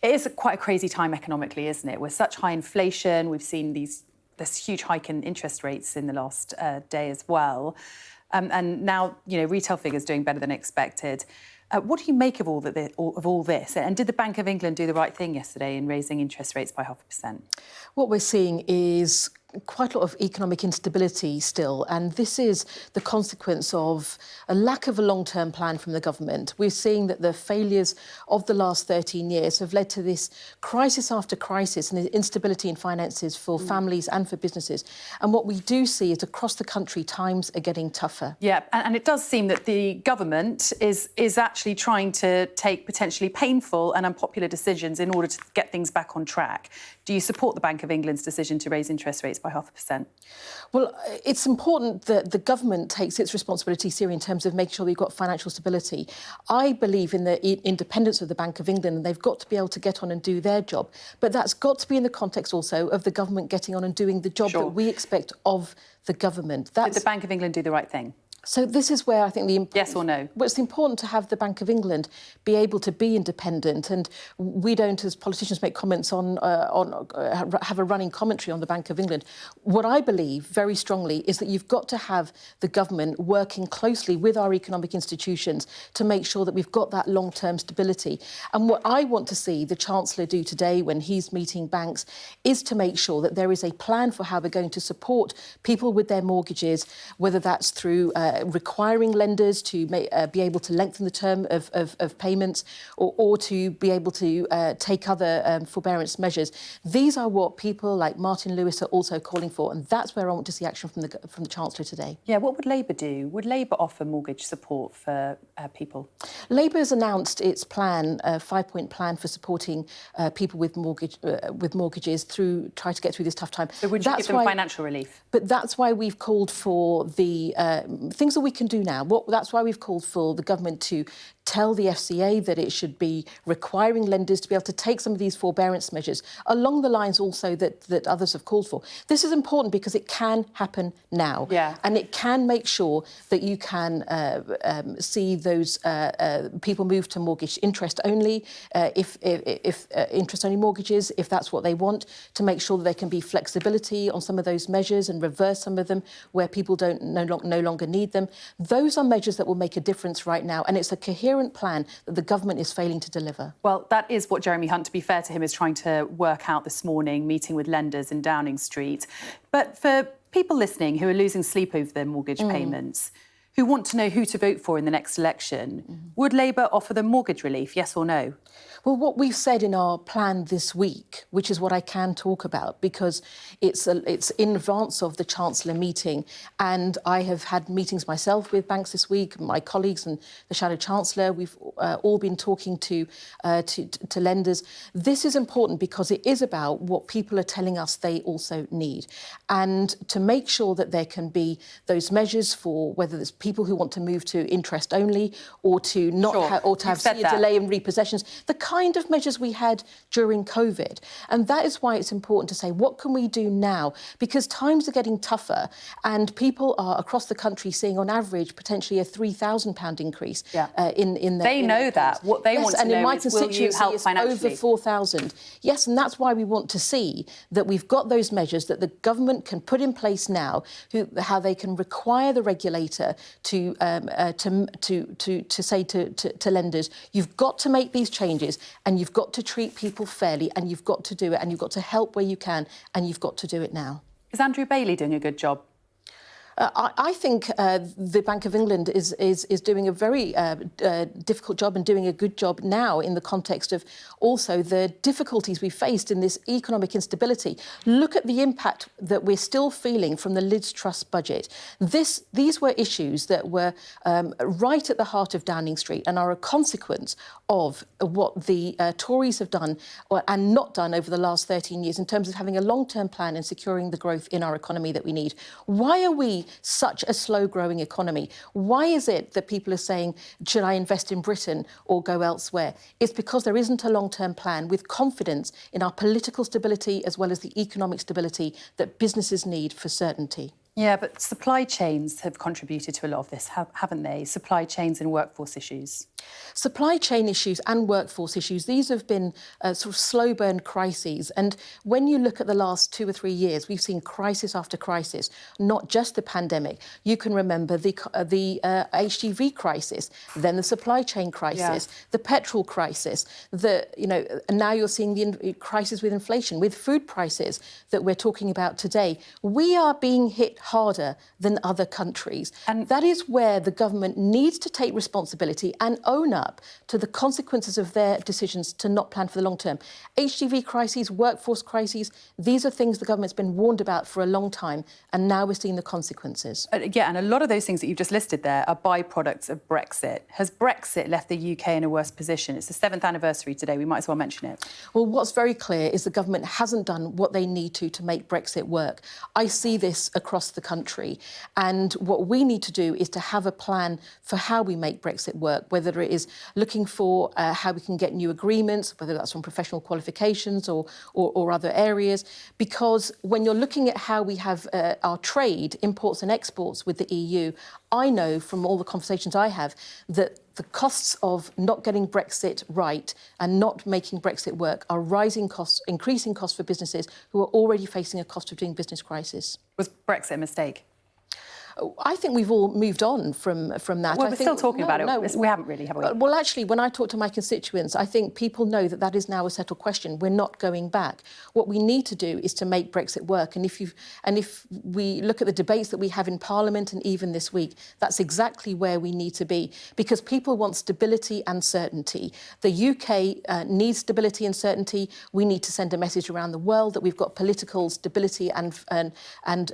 It is quite a crazy time economically, isn't it? With such high inflation, we've seen this huge hike in interest rates in the last day as well. And now, retail figures doing better than expected. What do you make of all this? And did the Bank of England do the right thing yesterday in raising interest rates by 0.5%? What we're seeing is quite a lot of economic instability still, and this is the consequence of a lack of a long-term plan from the government. We're seeing that the failures of the last 13 years have led to this crisis after crisis and instability in finances for families and for businesses. And what we do see is across the country, times are getting tougher. Yeah, and it does seem that the government is actually trying to take potentially painful and unpopular decisions in order to get things back on track. Do you support the Bank of England's decision to raise interest rates by 0.5%? Well, it's important that the government takes its responsibility seriously in terms of making sure we've got financial stability. I believe in the independence of the Bank of England, and they've got to be able to get on and do their job. But that's got to be in the context also of the government getting on and doing the job that we expect of the government. Did the Bank of England do the right thing? So this is where I think the yes or no? Well, it's important to have the Bank of England be able to be independent, and we don't, as politicians, make comments on have a running commentary on the Bank of England. What I believe very strongly is that you've got to have the government working closely with our economic institutions to make sure that we've got that long-term stability. And what I want to see the Chancellor do today when he's meeting banks is to make sure that there is a plan for how we're going to support people with their mortgages, whether that's through requiring lenders to be able to lengthen the term of payments or to be able to take other forbearance measures. These are what people like Martin Lewis are also calling for, and that's where I want to see action from the Chancellor today. Yeah, what would Labour do? Would Labour offer mortgage support for people? Labour has announced its plan, a 5-point plan for supporting people with mortgages try to get through this tough time. So would you give them financial relief? But that's why we've called for the things that we can do now. That's why we've called for the government to tell the FCA that it should be requiring lenders to be able to take some of these forbearance measures along the lines also that others have called for. This is important because it can happen now. Yeah. And it can make sure that you can see those people move to mortgage interest only, if interest only mortgages, if that's what they want, to make sure that there can be flexibility on some of those measures and reverse some of them where people no longer need them. Those are measures that will make a difference right now, and it's a coherent plan that the government is failing to deliver. Well, that is what Jeremy Hunt, to be fair to him, is trying to work out this morning, meeting with lenders in Downing Street. But for people listening who are losing sleep over their mortgage payments, who want to know who to vote for in the next election, would Labour offer them mortgage relief, yes or no? Well, what we've said in our plan this week, which is what I can talk about because it's in advance of the Chancellor meeting, and I have had meetings myself with banks this week, my colleagues and the Shadow Chancellor. We've all been talking to lenders. This is important because it is about what people are telling us they also need, and to make sure that there can be those measures for whether there's people who want to move to interest only or to not have a delay in repossessions. The kind of measures we had during COVID. And that is why it's important to say, what can we do now? Because times are getting tougher and people are across the country seeing on average potentially a £3,000 increase in their... They know that. What they want to know is, will you help financially? Over 4,000. Yes, and that's why we want to see that we've got those measures that the government can put in place now, how they can require the regulator to say to lenders, you've got to make these changes and you've got to treat people fairly and you've got to do it and you've got to help where you can and you've got to do it now. Is Andrew Bailey doing a good job? I think the Bank of England is doing a very difficult job and doing a good job now in the context of also the difficulties we faced in this economic instability. Look at the impact that we're still feeling from the Liz Truss budget. These were issues that were right at the heart of Downing Street and are a consequence of what the Tories have done and not done over the last 13 years in terms of having a long-term plan and securing the growth in our economy that we need. Why are we such a slow-growing economy? Why is it that people are saying, should I invest in Britain or go elsewhere? It's because there isn't a long-term plan with confidence in our political stability as well as the economic stability that businesses need for certainty. Yeah, but supply chains have contributed to a lot of this, haven't they? Supply chains and workforce issues. Supply chain issues and workforce issues, these have been sort of slow burn crises. And when you look at the last 2 or 3 years, we've seen crisis after crisis, not just the pandemic. You can remember the HGV crisis, then the supply chain crisis, the petrol crisis, and now you're seeing the crisis with inflation, with food prices that we're talking about today. We are being hit harder than other countries. And that is where the government needs to take responsibility and own up to the consequences of their decisions to not plan for the long term. HGV crises, workforce crises, these are things the government's been warned about for a long time, and now we're seeing the consequences. Yeah, and a lot of those things that you've just listed there are byproducts of Brexit. Has Brexit left the UK in a worse position? It's the 7th anniversary today, we might as well mention it. Well, what's very clear is the government hasn't done what they need to make Brexit work. I see this across the country, and what we need to do is to have a plan for how we make Brexit work, whether it is looking for how we can get new agreements, whether that's on professional qualifications or other areas. Because when you're looking at how we have our trade, imports and exports with the EU, I know from all the conversations I have that the costs of not getting Brexit right and not making Brexit work are rising costs, increasing costs for businesses who are already facing a cost of doing business crisis. Was Brexit a mistake? I think we've all moved on from that. Well, we're still talking about it. No, we haven't really, have we? Well, actually, when I talk to my constituents, I think people know that is now a settled question. We're not going back. What we need to do is to make Brexit work. And if we look at the debates that we have in Parliament and even this week, that's exactly where we need to be, because people want stability and certainty. The UK needs stability and certainty. We need to send a message around the world that we've got political stability and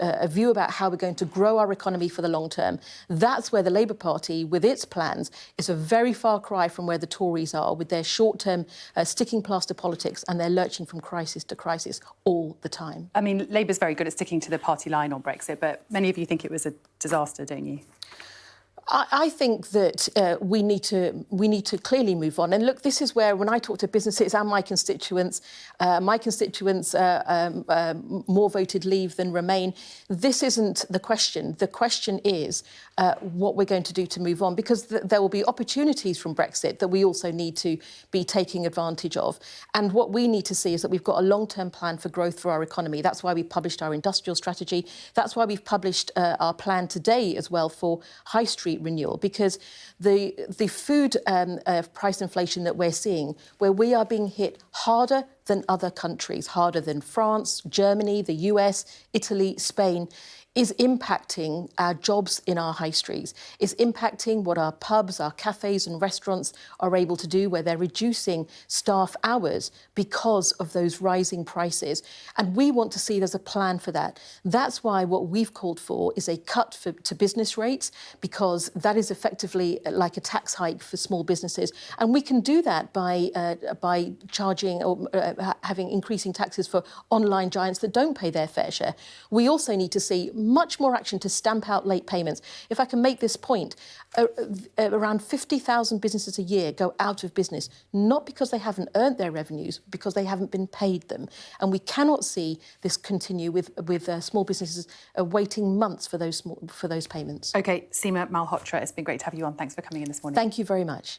a view about how we're going to grow our economy for the long term. That's where the Labour Party, with its plans, is a very far cry from where the Tories are, with their short-term sticking plaster politics, and they're lurching from crisis to crisis all the time. I mean, Labour's very good at sticking to the party line on Brexit, but many of you think it was a disaster, don't you? I think that we need to clearly move on. And look, this is where, when I talk to businesses and my constituents more voted Leave than Remain. This isn't the question. The question is what we're going to do to move on, because there will be opportunities from Brexit that we also need to be taking advantage of. And what we need to see is that we've got a long-term plan for growth for our economy. That's why we published our industrial strategy. That's why we've published our plan today as well for high street renewal, because the food price inflation that we're seeing, where we are being hit harder than other countries, harder than France, Germany, the US, Italy, Spain, is impacting our jobs in our high streets. It's impacting what our pubs, our cafes and restaurants are able to do, where they're reducing staff hours because of those rising prices. And we want to see there's a plan for that. That's why what we've called for is a cut to business rates, because that is effectively like a tax hike for small businesses. And we can do that by charging or having increasing taxes for online giants that don't pay their fair share. We also need to see much more action to stamp out late payments. If I can make this point, around 50,000 businesses a year go out of business, not because they haven't earned their revenues, because they haven't been paid them. And we cannot see this continue with small businesses waiting months for those payments. OK, Seema, Malhotra, it's been great to have you on. Thanks for coming in this morning. Thank you very much.